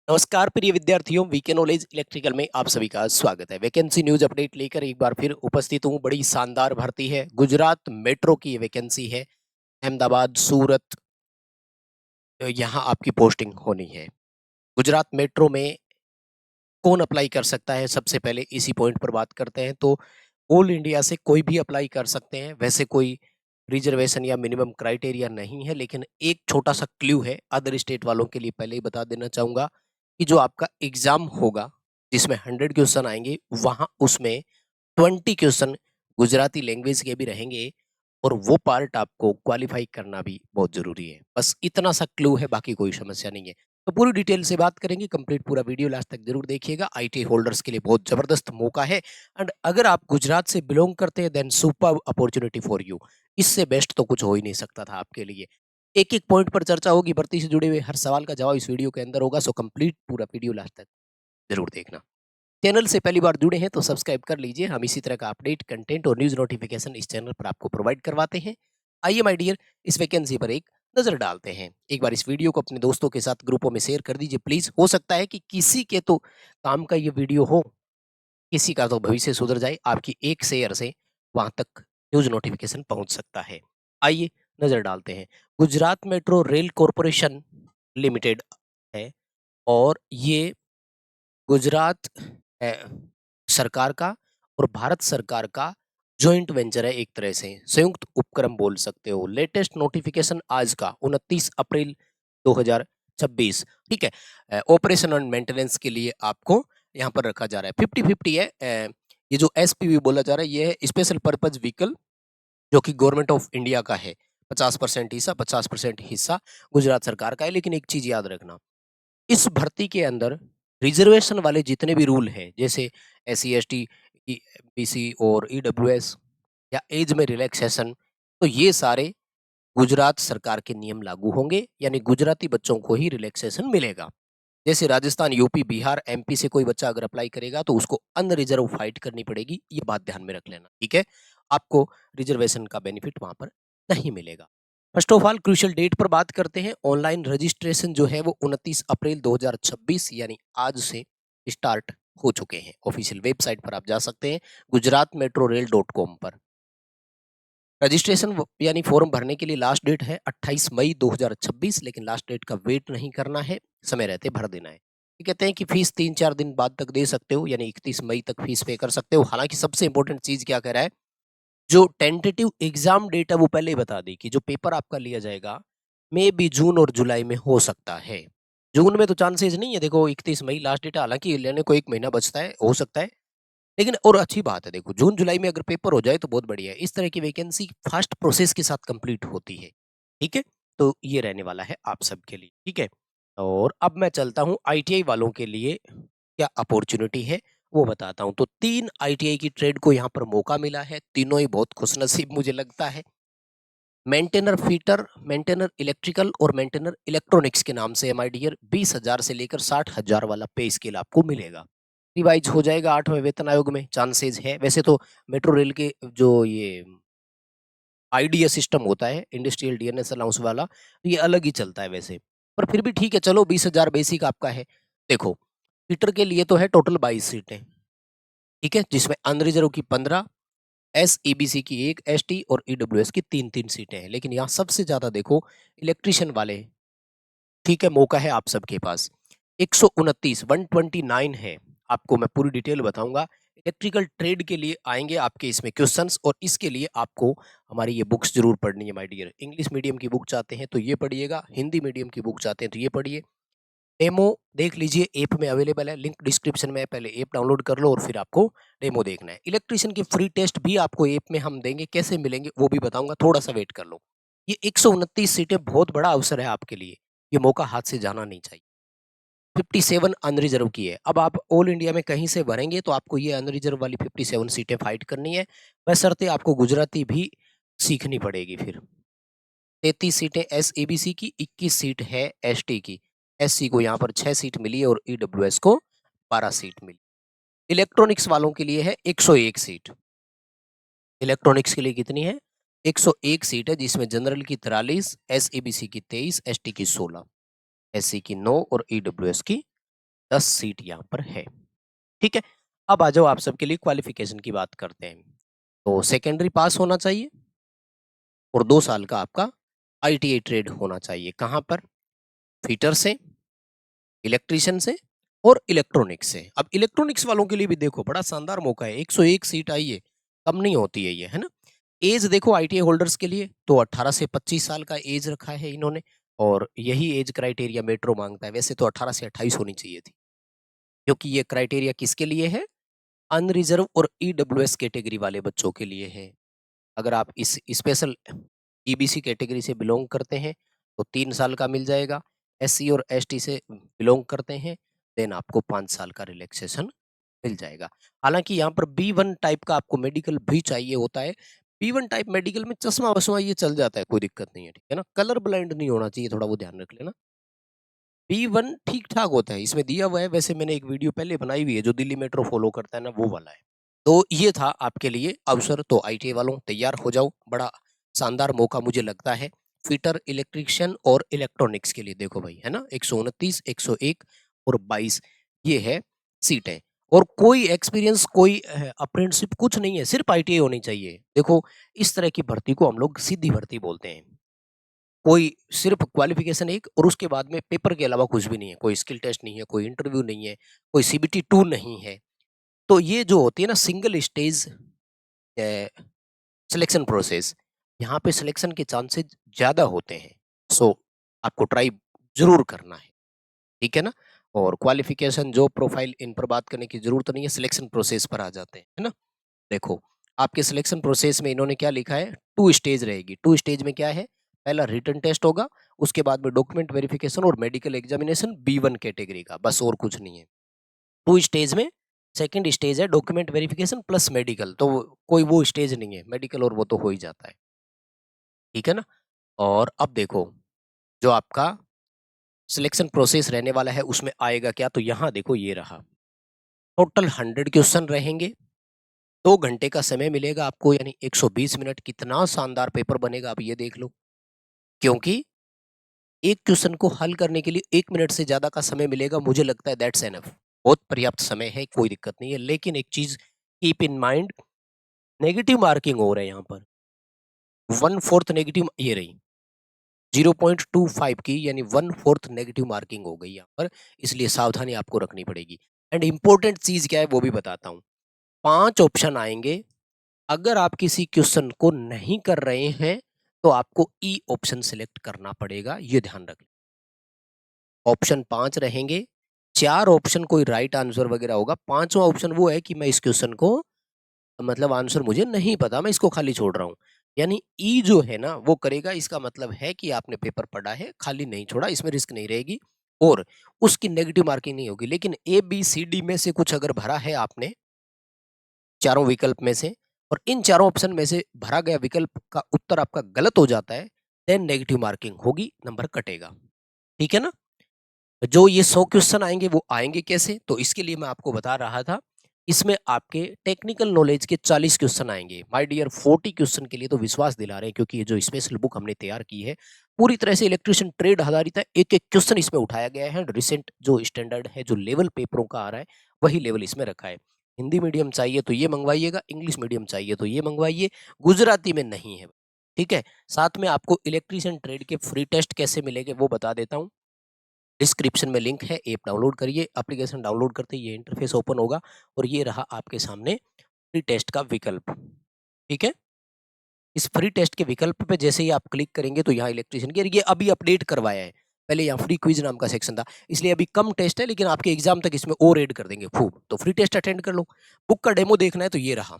नमस्कार प्रिय विद्यार्थियों, वीके नॉलेज इलेक्ट्रिकल में आप सभी का स्वागत है। वैकेंसी न्यूज अपडेट लेकर एक बार फिर उपस्थित हूँ। बड़ी शानदार भर्ती है, गुजरात मेट्रो की ये वैकेंसी है। अहमदाबाद, सूरत, यहाँ आपकी पोस्टिंग होनी है। गुजरात मेट्रो में कौन अप्लाई कर सकता है, सबसे पहले इसी पॉइंट पर बात करते हैं। तो ऑल इंडिया से कोई भी अप्लाई कर सकते हैं। वैसे कोई रिजर्वेशन या मिनिमम क्राइटेरिया नहीं है, लेकिन एक छोटा सा क्लू है अदर स्टेट वालों के लिए। पहले ही बता देना चाहूंगा कि जो आपका एग्जाम होगा जिसमें 100 क्वेश्चन आएंगे, वहां उसमें 20 क्वेश्चन गुजराती लैंग्वेज के भी रहेंगे, और वो पार्ट आपको क्वालिफाई करना भी बहुत जरूरी है। बस इतना सा क्लू है, बाकी कोई समस्या नहीं है। तो पूरी डिटेल से बात करेंगे, कंप्लीट पूरा वीडियो लास्ट तक जरूर देखिएगा। आईटी होल्डर्स के लिए बहुत जबरदस्त मौका है, एंड अगर आप गुजरात से बिलोंग करते हैं then super opportunity for you. इससे बेस्ट तो कुछ हो ही नहीं सकता था आपके लिए। एक एक पॉइंट पर चर्चा होगी, भर्ती से जुड़े हुए हर सवाल का जवाब इस वीडियो के अंदर होगा। सो कंप्लीट पूरा वीडियो लास्ट तक जरूर देखना। चैनल से पहली बार जुड़े हैं तो सब्सक्राइब कर लीजिए। हम इसी तरह का अपडेट, कंटेंट और न्यूज नोटिफिकेशन इस चैनल पर आपको प्रोवाइड करवाते हैं। आइए माय डियर, इस वैकेंसी पर एक नजर डालते हैं। एक बार इस वीडियो को अपने दोस्तों के साथ ग्रुपों में शेयर कर दीजिए प्लीज। हो सकता है कि किसी के तो काम का ये वीडियो हो, किसी का तो भविष्य सुधर जाए। आपकी एक शेयर से वहां तक न्यूज नोटिफिकेशन पहुंच सकता है। आइए नजर डालते हैं। Gujarat metro rail corporation limited है, और ये गुजरात अ, सरकार का और भारत सरकार का जॉइंट वेंचर है। एक तरह से संयुक्त उपक्रम बोल सकते हो। लेटेस्ट नोटिफिकेशन आज का 29 अप्रैल 2026। ठीक है। ऑपरेशन एंड मेंटेनेंस के लिए आपको यहाँ पर रखा जा रहा है। 50-50 है। ये जो एसपीवी बोला जा रहा है, ये है स्पेशल पर्पज व्हीकल, जो कि गवर्नमेंट ऑफ इंडिया का है। 50% हिस्सा, 50% हिस्सा गुजरात सरकार का है। लेकिन एक चीज याद रखना, इस भर्ती के अंदर रिजर्वेशन वाले जितने भी रूल हैं, जैसे SC ST, BC और EWS, या एज में रिलैक्सेशन, तो ये सारे गुजरात सरकार के नियम लागू होंगे। यानी गुजराती बच्चों को ही रिलैक्सेशन मिलेगा। जैसे राजस्थान, यूपी, बिहार, MP से कोई बच्चा अगर अप्लाई करेगा तो उसको अनरिजर्व फाइट करनी पड़ेगी। ये बात ध्यान में रख लेना, ठीक है। आपको रिजर्वेशन का बेनिफिट वहां पर नहीं मिलेगा। First of all crucial date पर बात करते हैं। ऑनलाइन रजिस्ट्रेशन जो है वो 29 अप्रैल 2026 यानी आज से स्टार्ट हो चुके हैं। ऑफिशियल वेबसाइट पर आप जा सकते हैं, gujaratmetrorail.com पर। रजिस्ट्रेशन यानी फॉर्म भरने के लिए लास्ट डेट है 28 मई 2026, लेकिन लास्ट डेट का वेट नहीं करना है, समय रहते भर देना है। ये कहते हैं कि फीस 3-4 दिन बाद तक दे सकते हो, यानी 31 मई तक फीस पे कर सकते हो। हालांकि सबसे इंपॉर्टेंट चीज क्या कह रहा है, जो टेंटेटिव एग्जाम डेट है वो पहले ही बता दी कि जो पेपर आपका लिया जाएगा मे बी जून और जुलाई में हो सकता है। जून में तो चांसेस नहीं है। देखो 31 मई लास्ट डेट है, हालांकि लेने को एक महीना बचता है, हो सकता है। लेकिन और अच्छी बात है, देखो जून जुलाई में अगर पेपर हो जाए तो बहुत बढ़िया है। इस तरह की वैकेंसी फास्ट प्रोसेस के साथ कंप्लीट होती है। ठीक है, तो ये रहने वाला है आप सबके लिए। ठीक है, और अब मैं चलता हूँ ITI वालों के लिए क्या अपॉर्चुनिटी है वो बताता हूँ। तो 3 ITI की ट्रेड को यहाँ पर मौका मिला है। तीनों ही बहुत खुशनसीब मुझे लगता है। मेंटेनर फीटर, मेंटेनर इलेक्ट्रिकल और मेंटेनर इलेक्ट्रॉनिक्स के नाम से माय डियर 20,000 से लेकर 60,000 वाला पे स्केल आपको मिलेगा। रिवाइज हो जाएगा 8वें वेतन आयोग में, चांसेस है। वैसे तो मेट्रो रेल के जो ये IDS सिस्टम होता है, इंडस्ट्रियल DNS अलाउंस वाला, ये अलग ही चलता है वैसे। पर फिर भी ठीक है, चलो 20,000 बेसिक आपका है। देखो फीटर के लिए तो है टोटल 22 सीटें, ठीक है, जिसमें अनरिजर्व की 15, SEBC की 1, ST और EWS की 3-3 सीटें हैं। लेकिन यहाँ सबसे ज्यादा देखो इलेक्ट्रिशियन वाले, ठीक है, मौका है आप सबके पास। 129 है। आपको मैं पूरी डिटेल बताऊंगा। इलेक्ट्रिकल ट्रेड के लिए आएंगे आपके इसमें क्वेश्चंस, और इसके लिए आपको हमारी ये बुक्स जरूर पढ़नी है माय डियर। इंग्लिश मीडियम की बुक चाहते हैं तो ये पढ़िएगा, हिंदी मीडियम की बुक चाहते हैं तो ये पढ़िए। डेमो देख लीजिए, ऐप में अवेलेबल है, लिंक डिस्क्रिप्शन में है। पहले ऐप डाउनलोड कर लो और फिर आपको डेमो देखना है। इलेक्ट्रिशियन की फ्री टेस्ट भी आपको ऐप में हम देंगे, कैसे मिलेंगे वो भी बताऊंगा, थोड़ा सा वेट कर लो। ये 129 सीटें बहुत बड़ा अवसर है आपके लिए, ये मौका हाथ से जाना नहीं चाहिए। 57 अनरिजर्व की है। अब आप ऑल इंडिया में कहीं से भरेंगे तो आपको ये अनरिजर्व वाली 57 सीटें फाइट करनी है, बशर्ते आपको गुजराती भी सीखनी पड़ेगी। फिर 33 सीटें SABC की, 21 सीट है ST की। SC को यहाँ पर 6 सीट मिली है और EWS को 12 सीट मिली। इलेक्ट्रॉनिक्स वालों के लिए है 101 सीट। इलेक्ट्रॉनिक्स के लिए कितनी है? 101 सीट है, जिसमें जनरल की 43, SABC की 23, ST की 16, SC की 9 और EWS की 10 सीट यहाँ पर है। ठीक है, अब आ जाओ आप सबके लिए क्वालिफिकेशन की बात करते हैं। तो सेकेंडरी पास होना चाहिए और 2 साल का आपका आईटीआई ट्रेड होना चाहिए। कहाँ पर? फिटर से, इलेक्ट्रीशियन से और इलेक्ट्रॉनिक्स से। अब इलेक्ट्रॉनिक्स वालों के लिए भी देखो बड़ा शानदार मौका है, 101 सीट आई है, कम नहीं होती है ये, है ना? एज देखो आईटीआई होल्डर्स के लिए तो 18 से 25 साल का एज रखा है इन्होंने, और यही एज क्राइटेरिया मेट्रो मांगता है। वैसे तो 18 से 28 होनी चाहिए थी, क्योंकि ये क्राइटेरिया किसके लिए है? अनरिजर्व और ईडब्ल्यूएस कैटेगरी वाले बच्चों के लिए है। अगर आप इस स्पेशल ईबीसी कैटेगरी से बिलोंग करते हैं तो 3 साल का मिल जाएगा। एससी और एसटी से बिलोंग करते हैं देन आपको 5 साल का रिलैक्सेशन मिल जाएगा। हालांकि यहाँ पर B1 टाइप का आपको मेडिकल भी चाहिए होता है। B1 टाइप मेडिकल में चश्मा वश्मा ये चल जाता है, कोई दिक्कत नहीं है, ठीक है ना? कलर ब्लाइंड नहीं होना चाहिए, थोड़ा वो ध्यान रख लेना। B1 ठीक ठाक होता है, इसमें दिया हुआ है। वैसे मैंने एक वीडियो पहले बनाई हुई है, जो दिल्ली मेट्रो फॉलो करता है ना, वो वाला है। तो ये था आपके लिए अवसर। तो आईटीआई वालों तैयार हो जाओ, बड़ा शानदार मौका मुझे लगता है फिटर, इलेक्ट्रिशियन और इलेक्ट्रॉनिक्स के लिए। देखो भाई, है ना, 129, 101 और 22 ये है सीटें। और कोई एक्सपीरियंस, कोई अप्रेंटिसशिप कुछ नहीं है, सिर्फ आईटीआई होनी चाहिए। देखो, इस तरह की भर्ती को हम लोग सीधी भर्ती बोलते हैं। कोई सिर्फ क्वालिफिकेशन एक, और उसके बाद में पेपर के अलावा कुछ भी नहीं है। कोई स्किल टेस्ट नहीं है, कोई इंटरव्यू नहीं है, कोई सीबीटी 2 नहीं है। तो ये जो होती है ना सिंगल स्टेज सिलेक्शन प्रोसेस, यहाँ पे सिलेक्शन के चांसेस ज़्यादा होते हैं। सो आपको ट्राई ज़रूर करना है, ठीक है ना? और क्वालिफिकेशन, जॉब प्रोफाइल, इन पर बात करने की ज़रूरत नहीं है, सिलेक्शन प्रोसेस पर आ जाते हैं, है ना? देखो, आपके सिलेक्शन प्रोसेस में इन्होंने क्या लिखा है, 2 स्टेज रहेगी। 2 स्टेज में क्या है? पहला रिटन टेस्ट होगा, उसके बाद में डॉक्यूमेंट वेरिफिकेशन और मेडिकल एग्जामिनेशन B1 कैटेगरी का, बस और कुछ नहीं है। 2 स्टेज में सेकंड स्टेज है डॉक्यूमेंट वेरिफिकेशन प्लस मेडिकल, तो कोई वो स्टेज नहीं है, मेडिकल और वो तो हो ही जाता है, ठीक है ना? और अब देखो, जो आपका सिलेक्शन प्रोसेस रहने वाला है उसमें आएगा क्या, तो यहाँ देखो ये रहा। टोटल 100 क्वेश्चन रहेंगे, 2 घंटे का समय मिलेगा आपको, यानी 120 मिनट। कितना शानदार पेपर बनेगा आप ये देख लो, क्योंकि एक क्वेश्चन को हल करने के लिए 1 मिनट से ज्यादा का समय मिलेगा, मुझे लगता है दैट्स एनफ, बहुत पर्याप्त समय है, कोई दिक्कत नहीं है। लेकिन एक चीज keep in mind, negative marking हो रहा है यहाँ पर। 1/4 नेगेटिव ये रही, 0.25 की, यानी 1/4 नेगेटिव मार्किंग हो गई यहाँ पर, इसलिए सावधानी आपको रखनी पड़ेगी। एंड इंपॉर्टेंट चीज क्या है वो भी बताता हूँ। 5 ऑप्शन आएंगे, अगर आप किसी क्वेश्चन को नहीं कर रहे हैं तो आपको ई ऑप्शन सिलेक्ट करना पड़ेगा, ये ध्यान रखें। ऑप्शन 5 रहेंगे, 4 ऑप्शन कोई राइट आंसर वगैरह होगा, 5वां ऑप्शन वो है कि मैं इस क्वेश्चन को, मतलब आंसर मुझे नहीं पता, मैं इसको खाली छोड़ रहा हूँ। यानी ई जो है ना वो करेगा, इसका मतलब है कि आपने पेपर पढ़ा है, खाली नहीं छोड़ा, इसमें रिस्क नहीं रहेगी और उसकी नेगेटिव मार्किंग नहीं होगी। लेकिन ए बी सी डी में से कुछ अगर भरा है आपने, चारों विकल्प में से, और इन चारों ऑप्शन में से भरा गया विकल्प का उत्तर आपका गलत हो जाता है, देन नेगेटिव मार्किंग होगी, नंबर कटेगा, ठीक है ना? जो ये 100 क्वेश्चन आएंगे वो आएंगे कैसे, तो इसके लिए मैं आपको बता रहा था, इसमें आपके टेक्निकल नॉलेज के 40 क्वेश्चन आएंगे। माय डियर, 40 क्वेश्चन के लिए तो विश्वास दिला रहे हैं, क्योंकि ये जो स्पेशल बुक हमने तैयार की है पूरी तरह से इलेक्ट्रिशियन ट्रेड आधारित है। एक एक क्वेश्चन इसमें उठाया गया है, रिसेंट जो स्टैंडर्ड है, जो लेवल पेपरों का आ रहा है वही लेवल इसमें रखा है। हिंदी मीडियम चाहिए तो ये मंगवाइएगा, इंग्लिश मीडियम चाहिए तो ये मंगवाइए, गुजराती में नहीं है, ठीक है? साथ में आपको इलेक्ट्रिशियन ट्रेड के फ्री टेस्ट कैसे मिलेंगे वो बता देता हूँ। डिस्क्रिप्शन में लिंक है, ऐप डाउनलोड करिए, एप्लीकेशन डाउनलोड करते ही ये इंटरफेस ओपन होगा और ये रहा आपके सामने फ्री टेस्ट का विकल्प, ठीक है? इस फ्री टेस्ट के विकल्प पे जैसे ही आप क्लिक करेंगे तो यहाँ इलेक्ट्रिशियन की, ये अभी अपडेट करवाया है, पहले यहाँ फ्री क्विज नाम का सेक्शन था, इसलिए अभी कम टेस्ट है, लेकिन आपके एग्जाम तक इसमें और ऐड कर देंगे खूब। तो फ्री टेस्ट अटेंड कर लो। बुक का डेमो देखना है तो ये रहा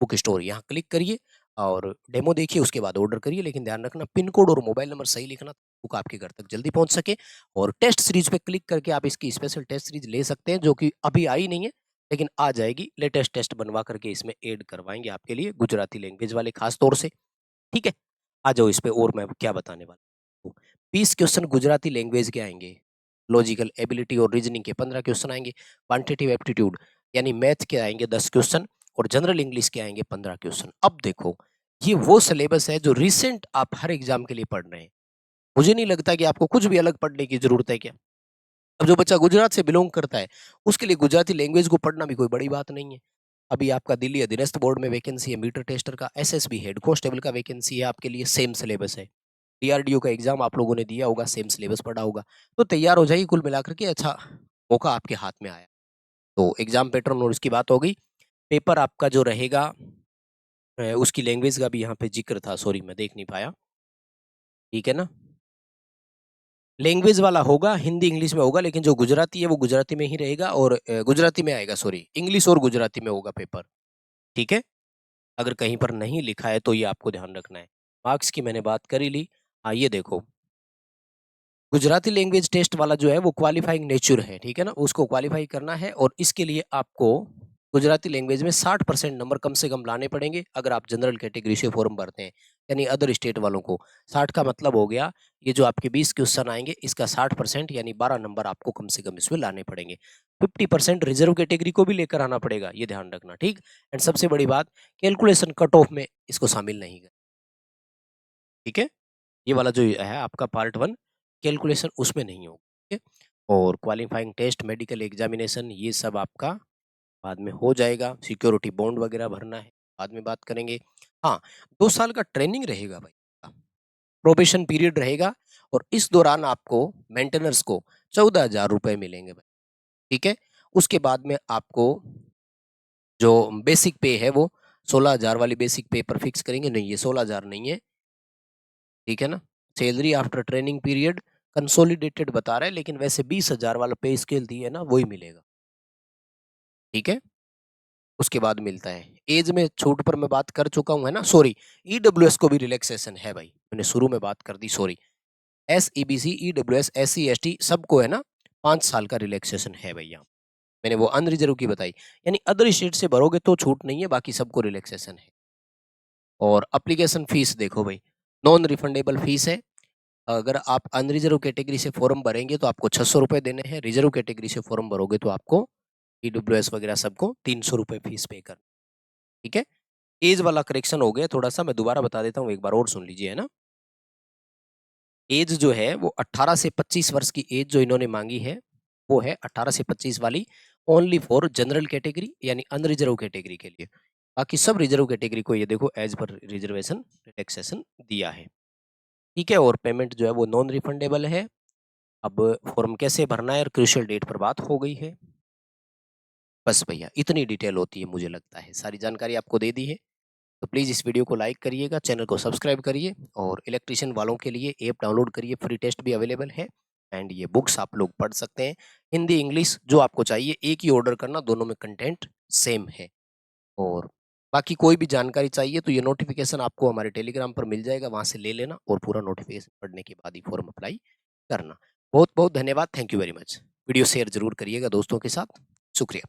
बुक स्टोर, यहाँ क्लिक करिए और डेमो देखिए, उसके बाद ऑर्डर करिए। लेकिन ध्यान रखना पिन कोड और मोबाइल नंबर सही लिखना, बुक आपके घर तक जल्दी पहुंच सके। और टेस्ट सीरीज पे क्लिक करके आप इसकी स्पेशल टेस्ट सीरीज ले सकते हैं, जो कि अभी आई नहीं है लेकिन आ जाएगी। लेटेस्ट टेस्ट बनवा करके इसमें ऐड करवाएंगे आपके लिए, गुजराती लैंग्वेज वाले खास तौर से, ठीक है? आ जाओ इस पे, और मैं क्या बताने वाला हूँ। 20 क्वेश्चन गुजराती लैंग्वेज के आएंगे, लॉजिकल एबिलिटी और रीजनिंग के 15 क्वेश्चन आएंगे, क्वांटिटेटिव एप्टीट्यूड यानी मैथ के आएंगे 10 क्वेश्चन और जनरल इंग्लिश के आएंगे 15 क्वेश्चन। अब देखो, ये वो सिलेबस है जो रिसेंट आप हर एग्जाम के लिए पढ़ रहे हैं। मुझे नहीं लगता कि आपको कुछ भी अलग पढ़ने की जरूरत है क्या। अब जो बच्चा गुजरात से बिलोंग करता है उसके लिए गुजराती लैंग्वेज को पढ़ना भी कोई बड़ी बात नहीं है। अभी आपका दिल्ली अधीनस्थ बोर्ड में वैकेंसी है मीटर टेस्टर का, एसएसबी हेड कांस्टेबल का वैकेंसी है आपके लिए, सेम सिलेबस है। डीआरडीओ का एग्जाम आप लोगों ने दिया होगा, सेम सिलेबस पढ़ा होगा, तो तैयार हो जाइए। कुल मिलाकर के अच्छा मौका आपके हाथ में आया। तो एग्जाम पैटर्न और उसकी बात हो गई। पेपर आपका जो रहेगा उसकी लैंग्वेज का भी यहाँ पे जिक्र था, सॉरी मैं देख नहीं पाया, ठीक है ना। लैंग्वेज वाला होगा, हिंदी इंग्लिश में होगा, लेकिन जो गुजराती है वो गुजराती में ही रहेगा और गुजराती में आएगा, सॉरी इंग्लिश और गुजराती में होगा पेपर, ठीक है। अगर कहीं पर नहीं लिखा है तो ये आपको ध्यान रखना है। मार्क्स की मैंने बात कर ही ली। ये देखो, गुजराती लैंग्वेज टेस्ट वाला जो है वो क्वालिफाइंग नेचर है, ठीक है ना, उसको क्वालिफाई करना है और इसके लिए आपको गुजराती लैंग्वेज में 60% नंबर कम से कम लाने पड़ेंगे अगर आप जनरल कैटेगरी से फॉर्म भरते हैं, यानी अदर स्टेट वालों को। 60 का मतलब हो गया, ये जो आपके 20 क्वेश्चन आएंगे इसका 60% यानी 12 नंबर आपको कम से कम इसमें लाने पड़ेंगे। 50% रिजर्व कैटेगरी को भी लेकर आना पड़ेगा, ये ध्यान रखना, ठीक। एंड सबसे बड़ी बात, कैलकुलेशन कट ऑफ में इसको शामिल नहीं कर, ठीक है। ये वाला जो है आपका पार्ट 1, कैलकुलेशन उसमें नहीं होगा, ठीक है। और क्वालिफाइंग टेस्ट, मेडिकल एग्जामिनेशन, ये सब आपका बाद में हो जाएगा। सिक्योरिटी बॉन्ड वगैरह भरना है, बाद में बात करेंगे। हाँ, 2 साल का ट्रेनिंग रहेगा भाई, प्रोबेशन पीरियड रहेगा और इस दौरान आपको मेंटेनर्स को 14,000 रुपए मिलेंगे भाई, ठीक है। उसके बाद में आपको जो बेसिक पे है वो 16,000 वाली बेसिक पे पर फिक्स करेंगे, नहीं ये 16,000 नहीं है, ठीक है ना। Salary after training period consolidated बता रहा है, लेकिन वैसे 20,000 वाला पे स्केल दिए ना वही मिलेगा, ठीक है। उसके बाद मिलता है, एज में छूट पर मैं बात कर चुका हूँ, है ना, सॉरी। ईडब्ल्यूएस को भी रिलैक्सेशन है भाई, मैंने शुरू में बात कर दी, sorry. SEBC, EWS, SC ST सबको है ना 5 साल का रिलैक्सेशन है भैया। मैंने वो अनरिजर्व की बताई, यानी अदर स्टेट से भरोगे तो छूट नहीं है, बाकी सबको रिलैक्सेशन है। और अप्लीकेशन फीस देखो भाई, नॉन रिफंडेबल फीस है। अगर आप अनरिजर्व कैटेगरी से फॉर्म भरेंगे तो आपको 600 रुपए देने हैं, रिजर्व कैटेगरी से फॉर्म भरोगे तो आपको ईडब्ल्यूएस वगैरह सबको 300 रुपए फीस पे कर, ठीक है। एज वाला करेक्शन हो गया थोड़ा सा, मैं दोबारा बता देता हूँ, एक बार और सुन लीजिए, है ना। एज जो है वो 18 से 25 वर्ष की एज जो इन्होंने मांगी है वो है 18 से 25 वाली, ओनली फॉर जनरल कैटेगरी यानी अनरिजर्व कैटेगरी के लिए। बाकी सब रिजर्व कैटेगरी को ये देखो एज पर रिजर्वेशन रिलैक्सेशन दिया है, ठीक है। और पेमेंट जो है वो नॉन रिफंडेबल है। अब फॉर्म कैसे भरना है और क्रूशियल डेट पर बात हो गई है। बस भैया इतनी डिटेल होती है, मुझे लगता है सारी जानकारी आपको दे दी है। तो प्लीज़ इस वीडियो को लाइक करिएगा, चैनल को सब्सक्राइब करिए और इलेक्ट्रिशियन वालों के लिए ऐप डाउनलोड करिए, फ्री टेस्ट भी अवेलेबल है। एंड ये बुक्स आप लोग पढ़ सकते हैं, हिंदी इंग्लिश जो आपको चाहिए एक ही ऑर्डर करना, दोनों में कंटेंट सेम है। और बाकी कोई भी जानकारी चाहिए तो ये नोटिफिकेशन आपको हमारे टेलीग्राम पर मिल जाएगा, वहाँ से ले लेना और पूरा नोटिफिकेशन पढ़ने के बाद ही फॉर्म अप्लाई करना। बहुत बहुत धन्यवाद, thank you very much. Video share जरूर करिएगा दोस्तों के साथ, शुक्रिया।